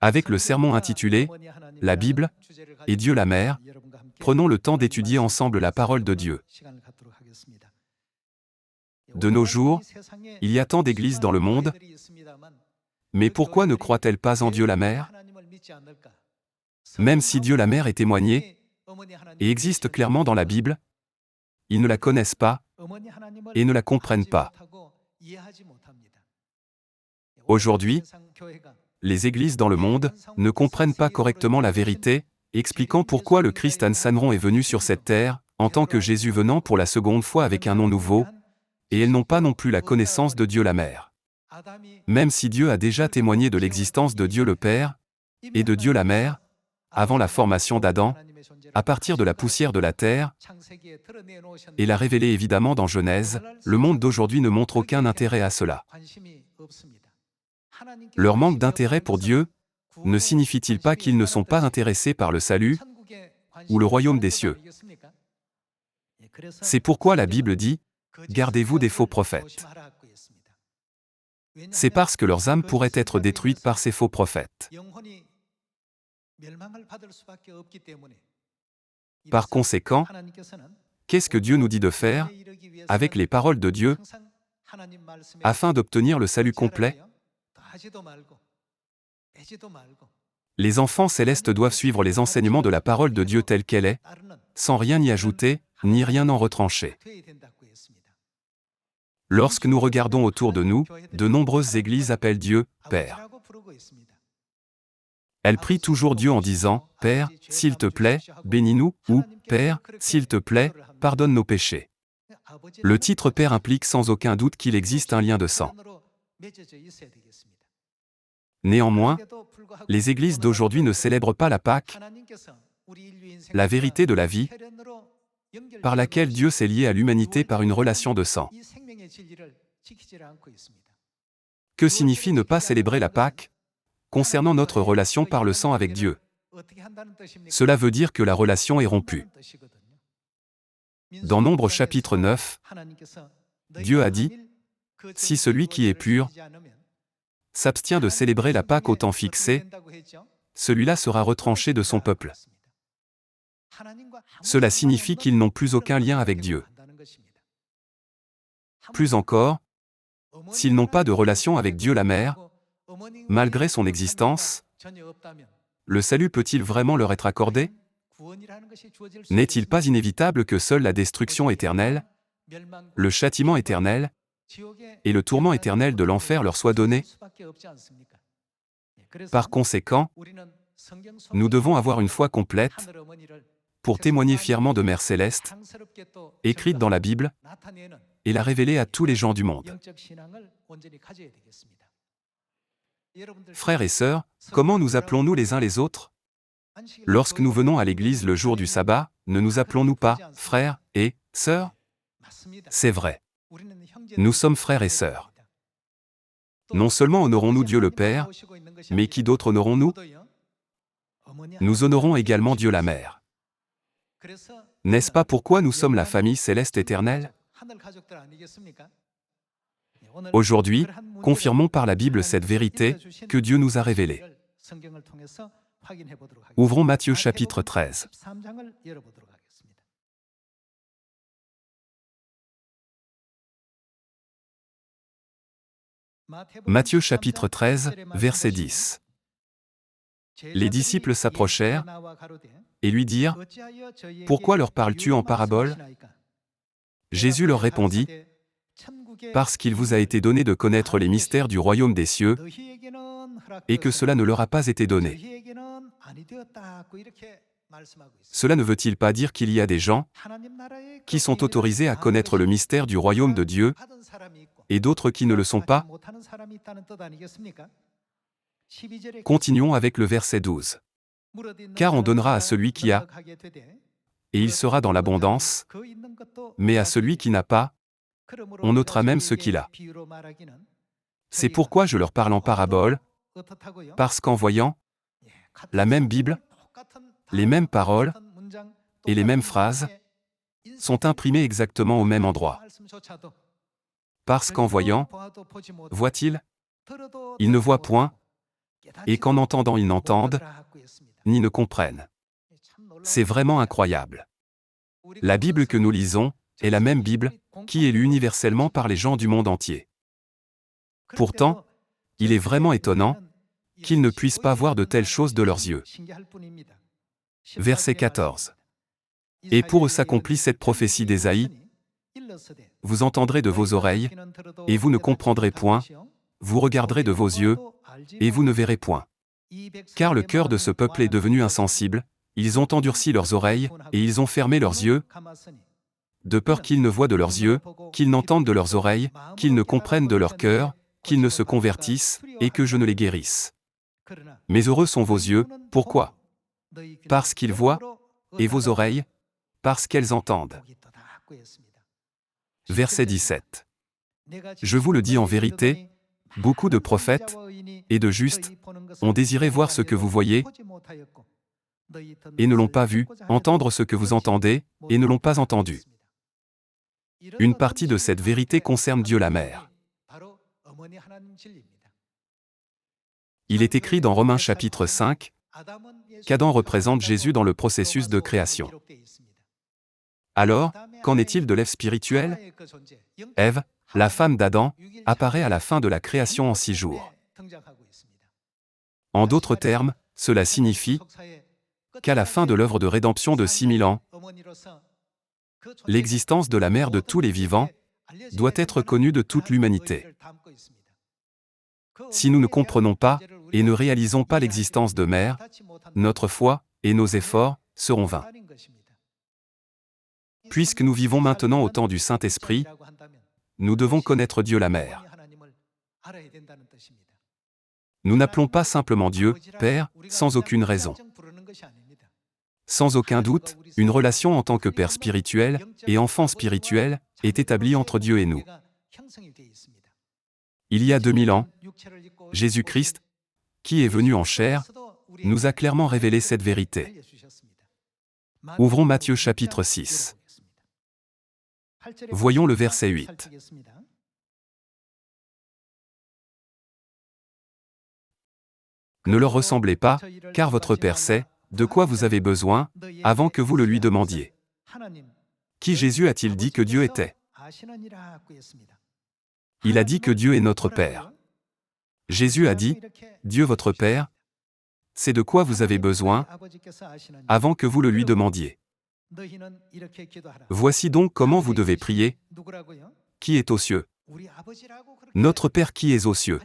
Avec le sermon intitulé « La Bible et Dieu la Mère », prenons le temps d'étudier ensemble la parole de Dieu. De nos jours, il y a tant d'églises dans le monde, mais pourquoi ne croient-elles pas en Dieu la Mère? Même si Dieu la Mère est témoignée et existe clairement dans la Bible, ils ne la connaissent pas et ne la comprennent pas. Aujourd'hui, les églises dans le monde ne comprennent pas correctement la vérité, expliquant pourquoi le Christ Ansanron est venu sur cette terre, en tant que Jésus venant pour la seconde fois avec un nom nouveau, et elles n'ont pas non plus la connaissance de Dieu la Mère. Même si Dieu a déjà témoigné de l'existence de Dieu le Père et de Dieu la Mère, avant la formation d'Adam, à partir de la poussière de la terre, et l'a révélé évidemment dans Genèse, le monde d'aujourd'hui ne montre aucun intérêt à cela. Leur manque d'intérêt pour Dieu ne signifie-t-il pas qu'ils ne sont pas intéressés par le salut ou le royaume des cieux? C'est pourquoi la Bible dit « Gardez-vous des faux prophètes ». C'est parce que leurs âmes pourraient être détruites par ces faux prophètes. Par conséquent, qu'est-ce que Dieu nous dit de faire avec les paroles de Dieu afin d'obtenir le salut complet? Les enfants célestes doivent suivre les enseignements de la parole de Dieu telle qu'elle est, sans rien y ajouter, ni rien en retrancher. Lorsque nous regardons autour de nous, de nombreuses églises appellent Dieu « Père ». Elles prient toujours Dieu en disant « Père, s'il te plaît, bénis-nous » ou « Père, s'il te plaît, pardonne nos péchés ». Le titre Père implique sans aucun doute qu'il existe un lien de sang. Néanmoins, les églises d'aujourd'hui ne célèbrent pas la Pâque, la vérité de la vie, par laquelle Dieu s'est lié à l'humanité par une relation de sang. Que signifie ne pas célébrer la Pâque concernant notre relation par le sang avec Dieu? Cela veut dire que la relation est rompue. Dans Nombre chapitre 9, Dieu a dit « Si celui qui est pur s'abstient de célébrer la Pâque au temps fixé, celui-là sera retranché de son peuple. » Cela signifie qu'ils n'ont plus aucun lien avec Dieu. Plus encore, s'ils n'ont pas de relation avec Dieu la Mère, malgré son existence, le salut peut-il vraiment leur être accordé? N'est-il pas inévitable que seule la destruction éternelle, le châtiment éternel et le tourment éternel de l'enfer leur soient donnés? Par conséquent, nous devons avoir une foi complète pour témoigner fièrement de Mère Céleste, écrite dans la Bible, et la révéler à tous les gens du monde. Frères et sœurs, comment nous appelons-nous les uns les autres? Lorsque nous venons à l'église le jour du sabbat, ne nous appelons-nous pas « frères » et « sœurs » ? C'est vrai. Nous sommes frères et sœurs. Non seulement honorons-nous Dieu le Père, mais qui d'autre honorons-nous? Nous honorons également Dieu la Mère. N'est-ce pas pourquoi nous sommes la famille céleste éternelle? Aujourd'hui, confirmons par la Bible cette vérité que Dieu nous a révélée. Ouvrons Matthieu chapitre 13. Matthieu chapitre 13, verset 10. Les disciples s'approchèrent et lui dirent « Pourquoi leur parles-tu en parabole » Jésus leur répondit « Parce qu'il vous a été donné de connaître les mystères du royaume des cieux, et que cela ne leur a pas été donné. » Cela ne veut-il pas dire qu'il y a des gens qui sont autorisés à connaître le mystère du royaume de Dieu, et d'autres qui ne le sont pas? Continuons avec le verset 12. Car on donnera à celui qui a, et il sera dans l'abondance, mais à celui qui n'a pas, on ôtera même ce qu'il a. C'est pourquoi je leur parle en parabole, parce qu'en voyant la même Bible, les mêmes paroles et les mêmes phrases sont imprimées exactement au même endroit. Parce qu'en voyant, voit-il? Il ne voit point, et qu'en entendant ils n'entendent, ni ne comprennent. C'est vraiment incroyable. La Bible que nous lisons est la même Bible qui est lue universellement par les gens du monde entier. Pourtant, il est vraiment étonnant qu'ils ne puissent pas voir de telles choses de leurs yeux. Verset 14. Et pour eux s'accomplit cette prophétie d'Ésaïe, vous entendrez de vos oreilles, et vous ne comprendrez point, vous regarderez de vos yeux, et vous ne verrez point. Car le cœur de ce peuple est devenu insensible, ils ont endurci leurs oreilles, et ils ont fermé leurs yeux, de peur qu'ils ne voient de leurs yeux, qu'ils n'entendent de leurs oreilles, qu'ils ne comprennent de leur cœur, qu'ils ne se convertissent, et que je ne les guérisse. Mais heureux sont vos yeux, pourquoi? Parce qu'ils voient, et vos oreilles, parce qu'elles entendent. Verset 17. Je vous le dis en vérité, beaucoup de prophètes et de justes ont désiré voir ce que vous voyez, et ne l'ont pas vu, entendre ce que vous entendez, et ne l'ont pas entendu. Une partie de cette vérité concerne Dieu la Mère. Il est écrit dans Romains chapitre 5 qu'Adam représente Jésus dans le processus de création. Alors, qu'en est-il de l'Ève spirituelle? Ève, la femme d'Adam, apparaît à la fin de la création en 6 jours. En d'autres termes, cela signifie qu'à la fin de l'œuvre de rédemption de 6000 ans, l'existence de la mère de tous les vivants doit être connue de toute l'humanité. Si nous ne comprenons pas et ne réalisons pas l'existence de mère, notre foi et nos efforts seront vains. Puisque nous vivons maintenant au temps du Saint-Esprit, nous devons connaître Dieu la Mère. Nous n'appelons pas simplement Dieu « Père » sans aucune raison. Sans aucun doute, une relation en tant que Père spirituel et enfant spirituel est établie entre Dieu et nous. Il y a 2000 ans, Jésus-Christ, qui est venu en chair, nous a clairement révélé cette vérité. Ouvrons Matthieu chapitre 6. Voyons le verset 8. Ne leur ressemblez pas, car votre Père sait de quoi vous avez besoin avant que vous le lui demandiez. Qui Jésus a-t-il dit que Dieu était? Il a dit que Dieu est notre Père. Jésus a dit, Dieu votre Père, c'est de quoi vous avez besoin avant que vous le lui demandiez. Voici donc comment vous devez prier. Qui est aux cieux? Notre Père qui est aux cieux.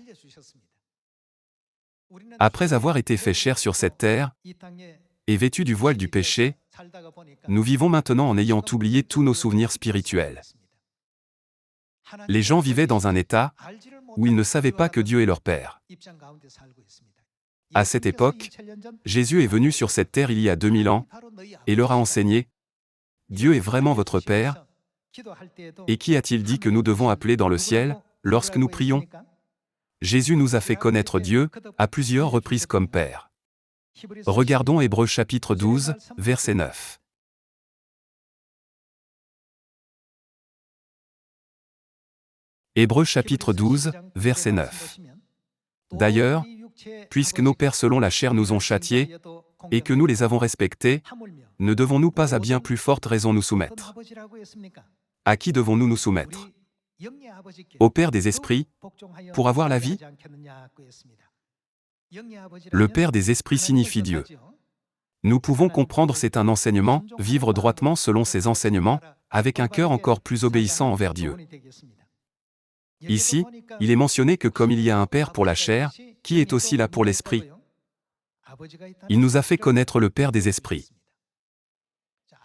Après avoir été fait chair sur cette terre, et vêtus du voile du péché, nous vivons maintenant en ayant oublié tous nos souvenirs spirituels. Les gens vivaient dans un état où ils ne savaient pas que Dieu est leur Père. À cette époque, Jésus est venu sur cette terre il y a 2000 ans, et leur a enseigné, Dieu est vraiment votre Père, et qui a-t-il dit que nous devons appeler dans le ciel, lorsque nous prions? Jésus nous a fait connaître Dieu, à plusieurs reprises comme Père. Regardons Hébreux chapitre 12, verset 9. Hébreux chapitre 12, verset 9. D'ailleurs, puisque nos pères selon la chair nous ont châtiés, et que nous les avons respectés, ne devons-nous pas à bien plus forte raison nous soumettre? À qui devons-nous nous soumettre? Au Père des esprits, pour avoir la vie? Le Père des esprits signifie Dieu. Nous pouvons comprendre c'est un enseignement, vivre droitement selon ses enseignements, avec un cœur encore plus obéissant envers Dieu. Ici, il est mentionné que comme il y a un Père pour la chair, qui est aussi là pour l'esprit? Il nous a fait connaître le Père des esprits.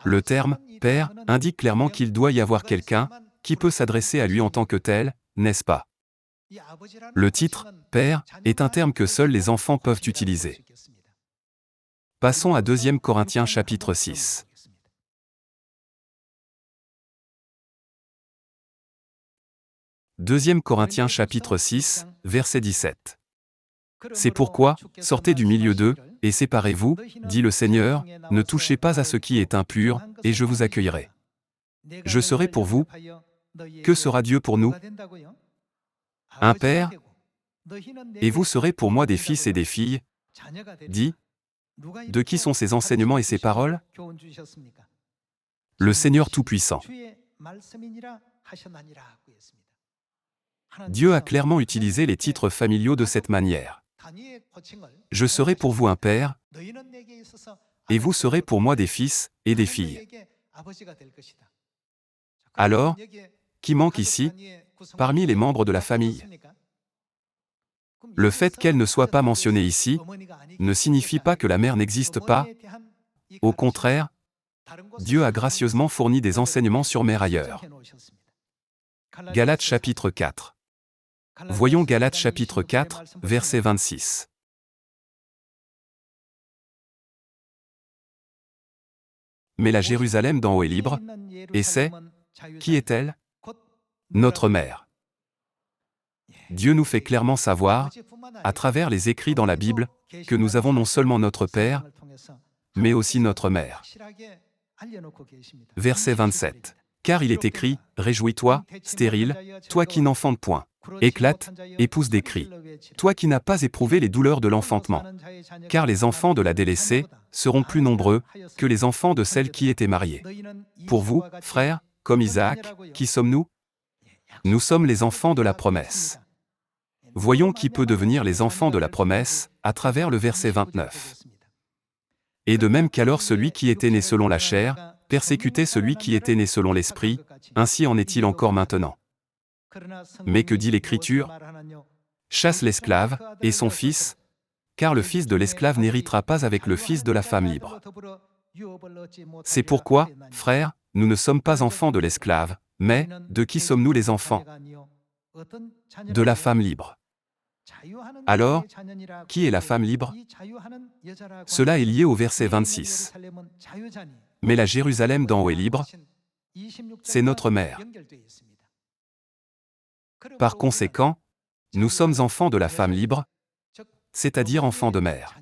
Le terme « Père » indique clairement qu'il doit y avoir quelqu'un qui peut s'adresser à lui en tant que tel, n'est-ce pas? Le titre « Père » est un terme que seuls les enfants peuvent utiliser. Passons à 2 Corinthiens chapitre 6. 2 Corinthiens chapitre 6, verset 17. C'est pourquoi, sortez du milieu d'eux, et séparez-vous, dit le Seigneur, ne touchez pas à ce qui est impur, et je vous accueillerai. Je serai pour vous. Que sera Dieu pour nous? Un Père, Et vous serez pour moi des fils et des filles, dit. De qui sont ces enseignements et ces paroles? Le Seigneur Tout-Puissant. Dieu a clairement utilisé les titres familiaux de cette manière. Je serai pour vous un père, et vous serez pour moi des fils et des filles. Alors, qui manque ici, parmi les membres de la famille? Le fait qu'elle ne soit pas mentionnée ici ne signifie pas que la mère n'existe pas. Au contraire, Dieu a gracieusement fourni des enseignements sur mère ailleurs. Galates chapitre 4. Voyons Galates chapitre 4, verset 26. Mais la Jérusalem d'en haut est libre, et c'est, qui est-elle? Notre mère. Dieu nous fait clairement savoir, à travers les écrits dans la Bible, que nous avons non seulement notre Père, mais aussi notre mère. Verset 27. Car il est écrit, réjouis-toi, stérile, toi qui n'enfantes point. Éclate, et pousse des cris. Toi qui n'as pas éprouvé les douleurs de l'enfantement. Car les enfants de la délaissée seront plus nombreux que les enfants de celle qui était mariée. Pour vous, frères, comme Isaac, qui sommes-nous? Nous sommes les enfants de la promesse. Voyons qui peut devenir les enfants de la promesse, à travers le verset 29. Et de même qu'alors celui qui était né selon la chair, persécutait celui qui était né selon l'esprit, ainsi en est-il encore maintenant. Mais que dit l'Écriture? Chasse l'esclave, et son fils, car le fils de l'esclave n'héritera pas avec le fils de la femme libre. C'est pourquoi, frères, nous ne sommes pas enfants de l'esclave, mais, de qui sommes-nous les enfants? De la femme libre. Alors, qui est la femme libre? Cela est lié au verset 26. Mais la Jérusalem d'en haut est libre, c'est notre mère. Par conséquent, nous sommes enfants de la femme libre, c'est-à-dire enfants de mère.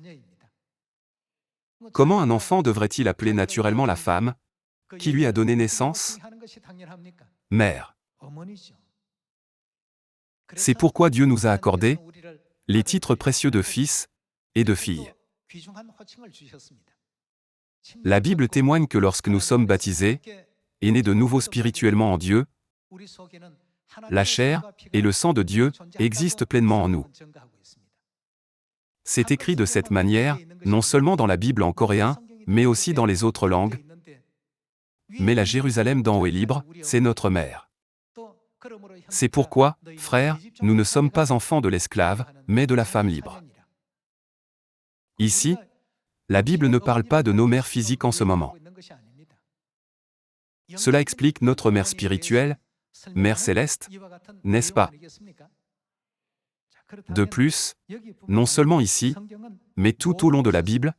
Comment un enfant devrait-il appeler naturellement la femme qui lui a donné naissance? Mère. C'est pourquoi Dieu nous a accordé les titres précieux de fils et de filles. La Bible témoigne que lorsque nous sommes baptisés et nés de nouveau spirituellement en Dieu, la chair et le sang de Dieu existent pleinement en nous. C'est écrit de cette manière, non seulement dans la Bible en coréen, mais aussi dans les autres langues. Mais la Jérusalem d'en haut est libre, c'est notre mère. C'est pourquoi, frères, nous ne sommes pas enfants de l'esclave, mais de la femme libre. Ici, la Bible ne parle pas de nos mères physiques en ce moment. Cela explique notre mère spirituelle, mère céleste, n'est-ce pas? De plus, non seulement ici, mais tout au long de la Bible,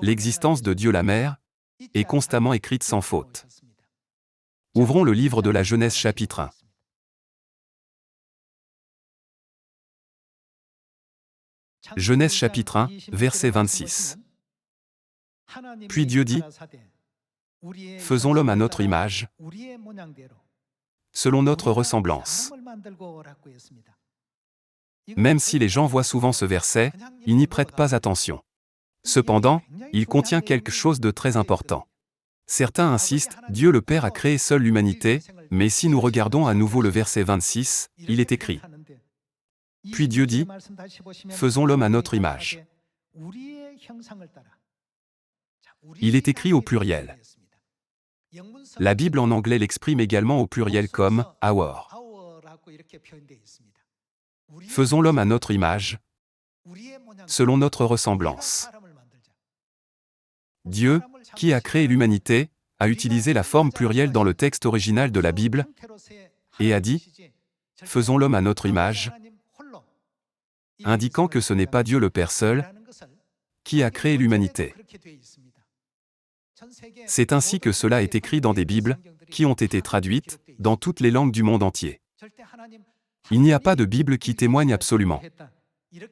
l'existence de Dieu la mère est constamment écrite sans faute. Ouvrons le livre de la Genèse chapitre 1. Genèse chapitre 1, verset 26. Puis Dieu dit, « Faisons l'homme à notre image, selon notre ressemblance. » Même si les gens voient souvent ce verset, ils n'y prêtent pas attention. Cependant, il contient quelque chose de très important. Certains insistent, Dieu le Père a créé seul l'humanité, mais si nous regardons à nouveau le verset 26, il est écrit. Puis Dieu dit, « Faisons l'homme à notre image. » Il est écrit au pluriel. La Bible en anglais l'exprime également au pluriel comme « our ». Faisons l'homme à notre image, selon notre ressemblance. Dieu, qui a créé l'humanité, a utilisé la forme plurielle dans le texte original de la Bible et a dit « Faisons l'homme à notre image », indiquant que ce n'est pas Dieu le Père seul qui a créé l'humanité. C'est ainsi que cela est écrit dans des Bibles qui ont été traduites dans toutes les langues du monde entier. Il n'y a pas de Bible qui témoigne absolument.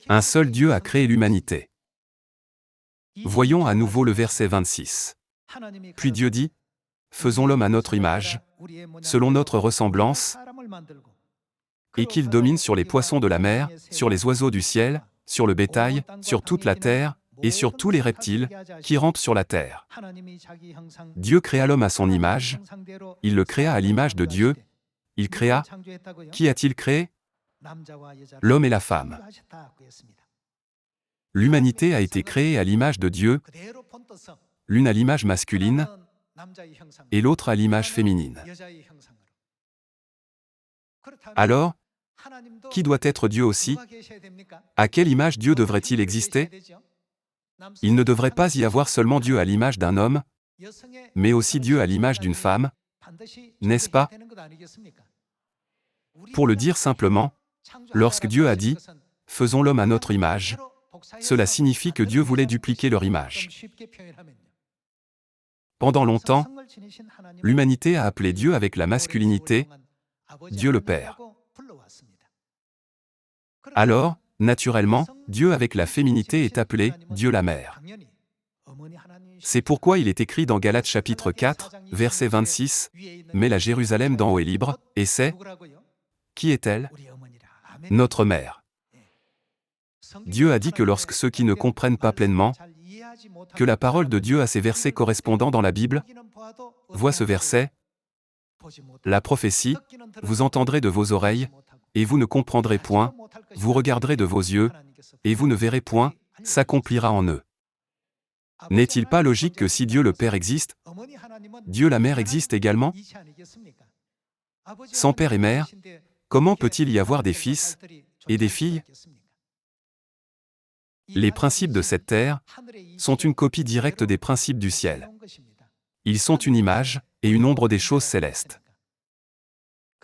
Un seul Dieu a créé l'humanité. Voyons à nouveau le verset 26. Puis Dieu dit, « Faisons l'homme à notre image, selon notre ressemblance. » et qu'il domine sur les poissons de la mer, sur les oiseaux du ciel, sur le bétail, sur toute la terre, et sur tous les reptiles qui rampent sur la terre. Dieu créa l'homme à son image, il le créa à l'image de Dieu, il créa. Qui a-t-il créé? L'homme et la femme. L'humanité a été créée à l'image de Dieu, l'une à l'image masculine et l'autre à l'image féminine. Alors, qui doit être Dieu aussi? À quelle image Dieu devrait-il exister? Il ne devrait pas y avoir seulement Dieu à l'image d'un homme, mais aussi Dieu à l'image d'une femme, n'est-ce pas? Pour le dire simplement, lorsque Dieu a dit « Faisons l'homme à notre image », cela signifie que Dieu voulait dupliquer leur image. Pendant longtemps, l'humanité a appelé Dieu avec la masculinité Dieu le Père. Alors, naturellement, Dieu avec la féminité est appelé Dieu la Mère. C'est pourquoi il est écrit dans Galates chapitre 4, verset 26, « Mais la Jérusalem d'en haut est libre, et c'est... Qui est-elle? Notre mère. » Dieu a dit que lorsque ceux qui ne comprennent pas pleinement que la parole de Dieu a ces versets correspondants dans la Bible, voient ce verset, la prophétie, vous entendrez de vos oreilles, et vous ne comprendrez point, vous regarderez de vos yeux, et vous ne verrez point, s'accomplira en eux. N'est-il pas logique que si Dieu le Père existe, Dieu la Mère existe également? Sans père et mère, comment peut-il y avoir des fils et des filles? Les principes de cette terre sont une copie directe des principes du ciel. Ils sont une image et une ombre des choses célestes.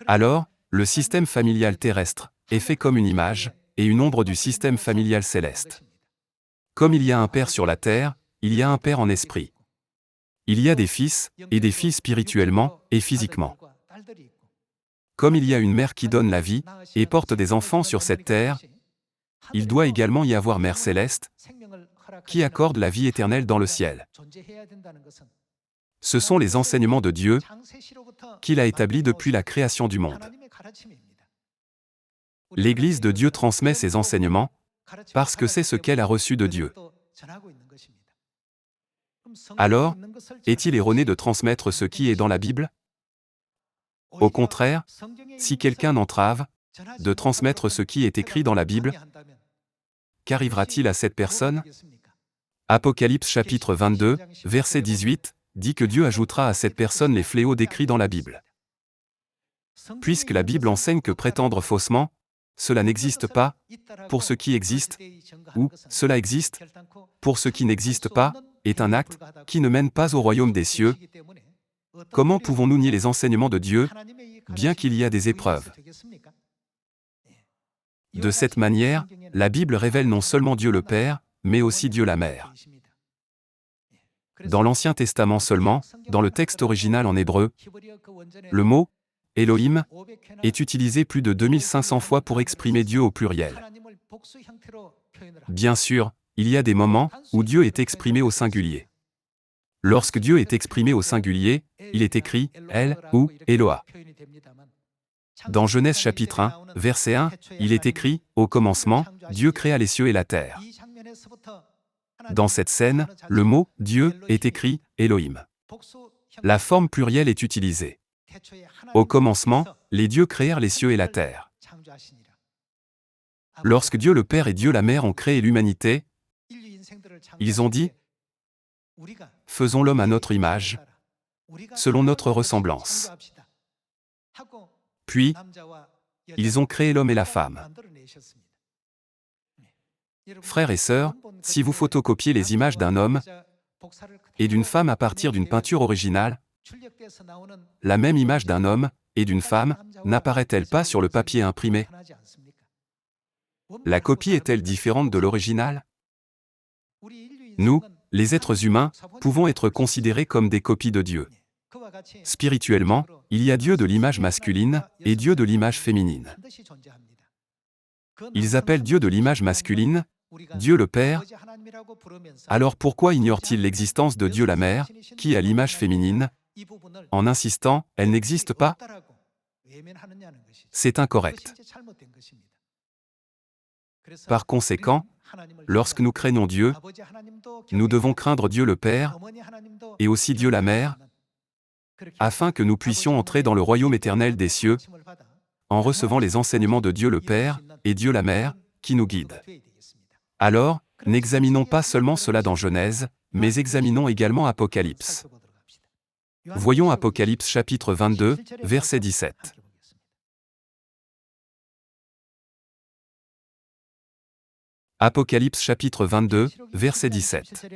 Alors, le système familial terrestre est fait comme une image et une ombre du système familial céleste. Comme il y a un Père sur la terre, il y a un Père en esprit. Il y a des fils et des filles spirituellement et physiquement. Comme il y a une mère qui donne la vie et porte des enfants sur cette terre, il doit également y avoir Mère céleste qui accorde la vie éternelle dans le ciel. Ce sont les enseignements de Dieu qu'il a établis depuis la création du monde. L'Église de Dieu transmet ses enseignements parce que c'est ce qu'elle a reçu de Dieu. Alors, est-il erroné de transmettre ce qui est dans la Bible? Au contraire, si quelqu'un entrave de transmettre ce qui est écrit dans la Bible, qu'arrivera-t-il à cette personne? Apocalypse chapitre 22, verset 18, dit que Dieu ajoutera à cette personne les fléaux décrits dans la Bible. Puisque la Bible enseigne que prétendre faussement, cela n'existe pas, pour ce qui existe, ou cela existe, pour ce qui n'existe pas, est un acte qui ne mène pas au royaume des cieux. Comment pouvons-nous nier les enseignements de Dieu, bien qu'il y a des épreuves? De cette manière, la Bible révèle non seulement Dieu le Père, mais aussi Dieu la Mère. Dans l'Ancien Testament seulement, dans le texte original en hébreu, le mot « Elohim » est utilisé plus de 2500 fois pour exprimer Dieu au pluriel. Bien sûr, il y a des moments où Dieu est exprimé au singulier. Lorsque Dieu est exprimé au singulier, il est écrit « El » ou « Eloah ». Dans Genèse chapitre 1, verset 1, il est écrit « Au commencement, Dieu créa les cieux et la terre ». Dans cette scène, le mot « Dieu » est écrit « Elohim ». La forme plurielle est utilisée. Au commencement, les dieux créèrent les cieux et la terre. Lorsque Dieu le Père et Dieu la Mère ont créé l'humanité, ils ont dit « Faisons l'homme à notre image, selon notre ressemblance ». Puis, ils ont créé l'homme et la femme. Frères et sœurs, si vous photocopiez les images d'un homme et d'une femme à partir d'une peinture originale, la même image d'un homme et d'une femme n'apparaît-elle pas sur le papier imprimé? La copie est-elle différente de l'original? Nous, les êtres humains, pouvons être considérés comme des copies de Dieu. Spirituellement, il y a Dieu de l'image masculine et Dieu de l'image féminine. Ils appellent Dieu de l'image masculine Dieu le Père. Alors pourquoi ignore-t-il l'existence de Dieu la Mère, qui a l'image féminine? En insistant, elle n'existe pas? C'est incorrect. Par conséquent, lorsque nous craignons Dieu, nous devons craindre Dieu le Père et aussi Dieu la Mère, afin que nous puissions entrer dans le royaume éternel des cieux, en recevant les enseignements de Dieu le Père et Dieu la Mère, qui nous guident. Alors, n'examinons pas seulement cela dans Genèse, mais examinons également Apocalypse. Voyons Apocalypse chapitre 22, verset 17. Apocalypse chapitre 22, verset 17.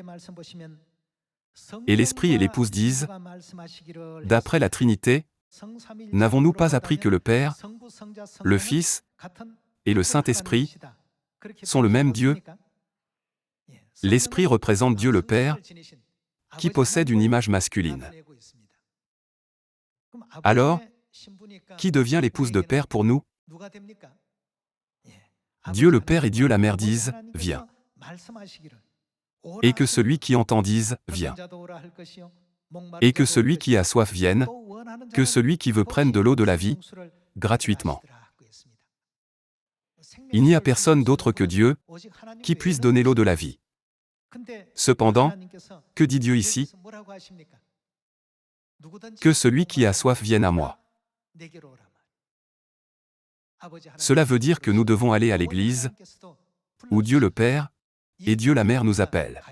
Et l'Esprit et l'Épouse disent, d'après la Trinité, n'avons-nous pas appris que le Père, le Fils et le Saint-Esprit sont le même Dieu? L'Esprit représente Dieu le Père, qui possède une image masculine. Alors, qui devient l'épouse de Père pour nous? Dieu le Père et Dieu la Mère disent, viens. Et que celui qui entend dise, viens. Et que celui qui a soif vienne, que celui qui veut prenne de l'eau de la vie, gratuitement. Il n'y a personne d'autre que Dieu, qui puisse donner l'eau de la vie. Cependant, que dit Dieu ici? Que celui qui a soif vienne à moi. Cela veut dire que nous devons aller à l'église, où Dieu le Père et Dieu la Mère nous appellent.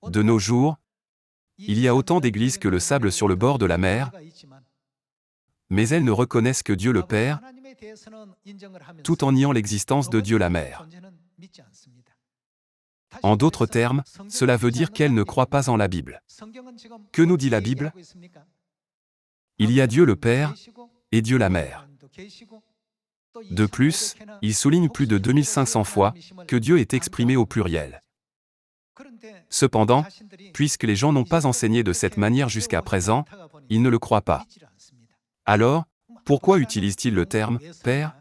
De nos jours, il y a autant d'églises que le sable sur le bord de la mer, mais elles ne reconnaissent que Dieu le Père, tout en niant l'existence de Dieu la Mère. En d'autres termes, cela veut dire qu'elles ne croient pas en la Bible. Que nous dit la Bible? Il y a Dieu le Père et Dieu la Mère. De plus, il souligne plus de 2500 fois que Dieu est exprimé au pluriel. Cependant, puisque les gens n'ont pas enseigné de cette manière jusqu'à présent, ils ne le croient pas. Alors, pourquoi utilise-t-il le terme « Père » ?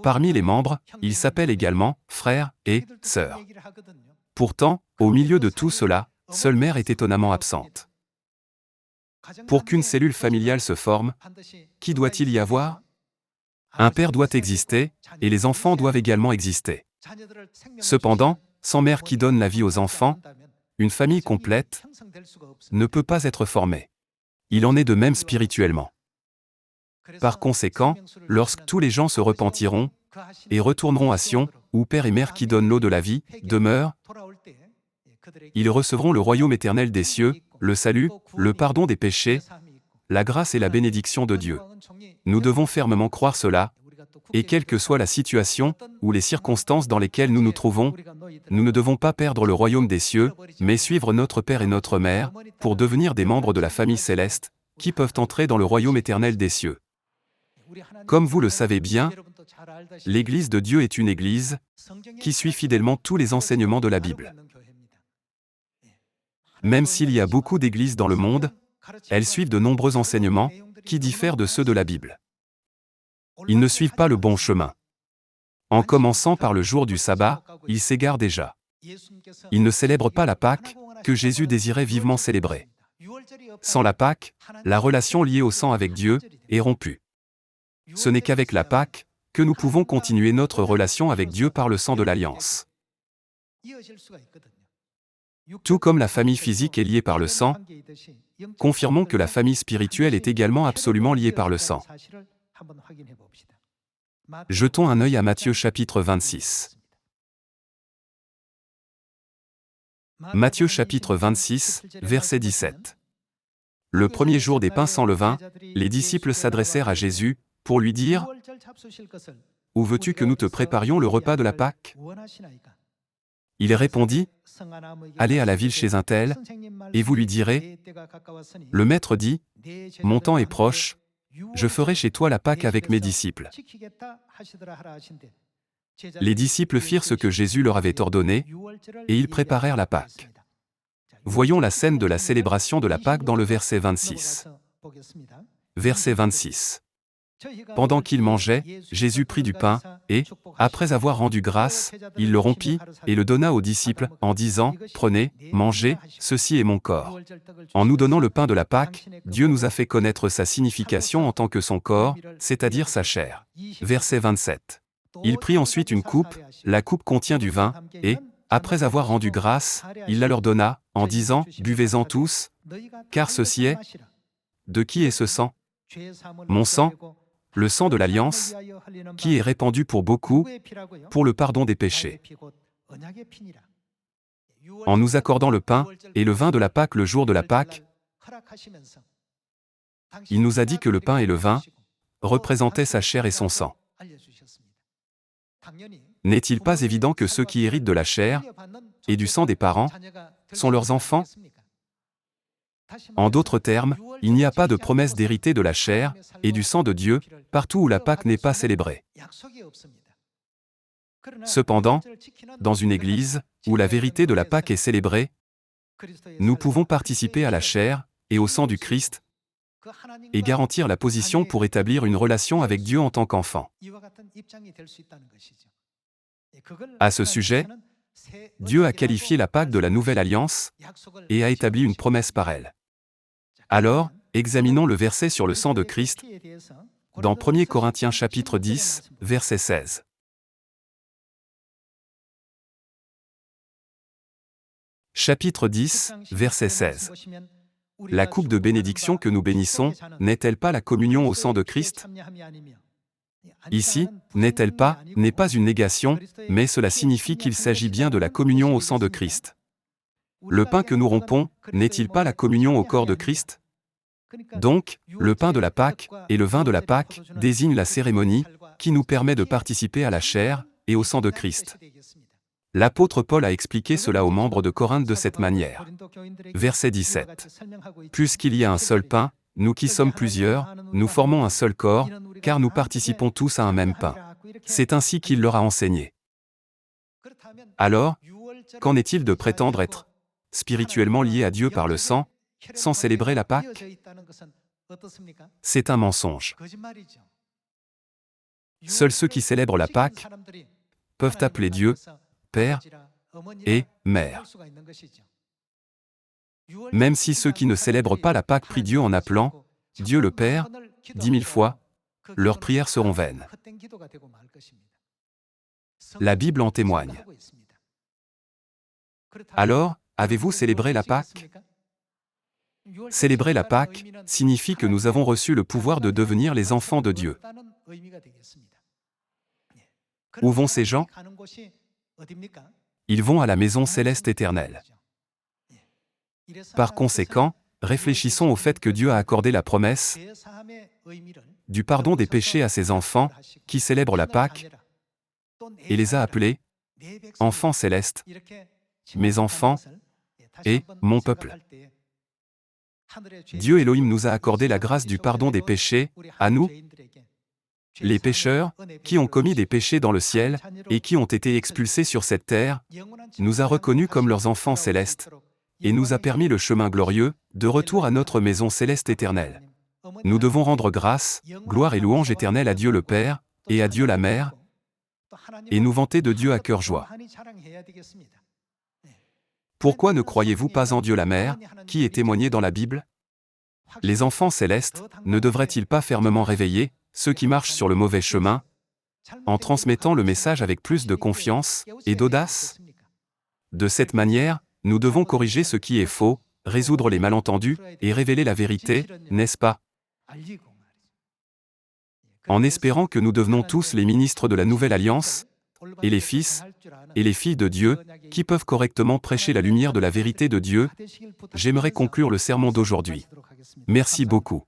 Parmi les membres, il s'appelle également « frère » et « sœur ». Pourtant, au milieu de tout cela, seule mère est étonnamment absente. Pour qu'une cellule familiale se forme, qui doit-il y avoir? Un père doit exister, et les enfants doivent également exister. Cependant, sans mère qui donne la vie aux enfants, une famille complète ne peut pas être formée. Il en est de même spirituellement. Par conséquent, lorsque tous les gens se repentiront et retourneront à Sion, où Père et Mère qui donnent l'eau de la vie demeurent, ils recevront le royaume éternel des cieux, le salut, le pardon des péchés, la grâce et la bénédiction de Dieu. Nous devons fermement croire cela, et quelle que soit la situation ou les circonstances dans lesquelles nous nous trouvons, nous ne devons pas perdre le royaume des cieux, mais suivre notre Père et notre Mère, pour devenir des membres de la famille céleste, qui peuvent entrer dans le royaume éternel des cieux. Comme vous le savez bien, l'Église de Dieu est une Église qui suit fidèlement tous les enseignements de la Bible. Même s'il y a beaucoup d'églises dans le monde, elles suivent de nombreux enseignements qui diffèrent de ceux de la Bible. Ils ne suivent pas le bon chemin. En commençant par le jour du sabbat, ils s'égarent déjà. Ils ne célèbrent pas la Pâque, que Jésus désirait vivement célébrer. Sans la Pâque, la relation liée au sang avec Dieu est rompue. Ce n'est qu'avec la Pâque que nous pouvons continuer notre relation avec Dieu par le sang de l'Alliance. Tout comme la famille physique est liée par le sang, confirmons que la famille spirituelle est également absolument liée par le sang. Jetons un œil à Matthieu chapitre 26. Matthieu chapitre 26, verset 17. Le premier jour des pains sans levain, les disciples s'adressèrent à Jésus pour lui dire « Où veux-tu que nous te préparions le repas de la Pâque » Il répondit « Allez à la ville chez un tel, et vous lui direz, le maître dit, mon temps est proche, je ferai chez toi la Pâque avec mes disciples. » Les disciples firent ce que Jésus leur avait ordonné, et ils préparèrent la Pâque. Voyons la scène de la célébration de la Pâque dans le verset 26. Verset 26. Pendant qu'ils mangeaient, Jésus prit du pain, et, après avoir rendu grâce, il le rompit, et le donna aux disciples, en disant, « Prenez, mangez, ceci est mon corps. » En nous donnant le pain de la Pâque, Dieu nous a fait connaître sa signification en tant que son corps, c'est-à-dire sa chair. Verset 27. Il prit ensuite une coupe, la coupe contient du vin, et, après avoir rendu grâce, il la leur donna, en disant, « Buvez-en tous, car ceci est... De qui est ce sang? Mon sang, le sang de l'Alliance, qui est répandu pour beaucoup, pour le pardon des péchés. » En nous accordant le pain et le vin de la Pâque le jour de la Pâque, il nous a dit que le pain et le vin représentaient sa chair et son sang. N'est-il pas évident que ceux qui héritent de la chair et du sang des parents sont leurs enfants? En d'autres termes, il n'y a pas de promesse d'hériter de la chair et du sang de Dieu partout où la Pâque n'est pas célébrée. Cependant, dans une église où la vérité de la Pâque est célébrée, nous pouvons participer à la chair et au sang du Christ et garantir la position pour établir une relation avec Dieu en tant qu'enfant. À ce sujet, Dieu a qualifié la Pâque de la Nouvelle Alliance et a établi une promesse par elle. Alors, examinons le verset sur le sang de Christ dans 1 Corinthiens chapitre 10, verset 16. Chapitre 10, verset 16. La coupe de bénédiction que nous bénissons, n'est-elle pas la communion au sang de Christ? Ici, n'est-elle pas, n'est pas une négation, mais cela signifie qu'il s'agit bien de la communion au sang de Christ. Le pain que nous rompons, n'est-il pas la communion au corps de Christ? Donc, le pain de la Pâque et le vin de la Pâque désignent la cérémonie qui nous permet de participer à la chair et au sang de Christ. L'apôtre Paul a expliqué cela aux membres de Corinthe de cette manière. Verset 17. Puisqu'il y a un seul pain, nous qui sommes plusieurs, nous formons un seul corps, car nous participons tous à un même pain. C'est ainsi qu'il leur a enseigné. Alors, qu'en est-il de prétendre être spirituellement lié à Dieu par le sang, sans célébrer la Pâque? C'est un mensonge. Seuls ceux qui célèbrent la Pâque peuvent appeler Dieu Père et Mère. Même si ceux qui ne célèbrent pas la Pâque prient Dieu en appelant Dieu le Père 10 000 fois, leurs prières seront vaines. La Bible en témoigne. Alors, avez-vous célébré la Pâque? Célébrer la Pâque signifie que nous avons reçu le pouvoir de devenir les enfants de Dieu. Où vont ces gens? Ils vont à la maison céleste éternelle. Par conséquent, réfléchissons au fait que Dieu a accordé la promesse du pardon des péchés à ses enfants qui célèbrent la Pâque et les a appelés enfants célestes, mes enfants et mon peuple. Dieu Elohim nous a accordé la grâce du pardon des péchés à nous, les pécheurs, qui ont commis des péchés dans le ciel, et qui ont été expulsés sur cette terre, nous a reconnus comme leurs enfants célestes, et nous a permis le chemin glorieux, de retour à notre maison céleste éternelle. Nous devons rendre grâce, gloire et louange éternelle à Dieu le Père, et à Dieu la Mère, et nous vanter de Dieu à cœur joie. Pourquoi ne croyez-vous pas en Dieu la Mère, qui est témoigné dans la Bible? Les enfants célestes, ne devraient-ils pas fermement réveiller ceux qui marchent sur le mauvais chemin, en transmettant le message avec plus de confiance et d'audace? De cette manière, nous devons corriger ce qui est faux, résoudre les malentendus et révéler la vérité, n'est-ce pas? En espérant que nous devenons tous les ministres de la Nouvelle Alliance, et les fils et les filles de Dieu, qui peuvent correctement prêcher la lumière de la vérité de Dieu, j'aimerais conclure le sermon d'aujourd'hui. Merci beaucoup.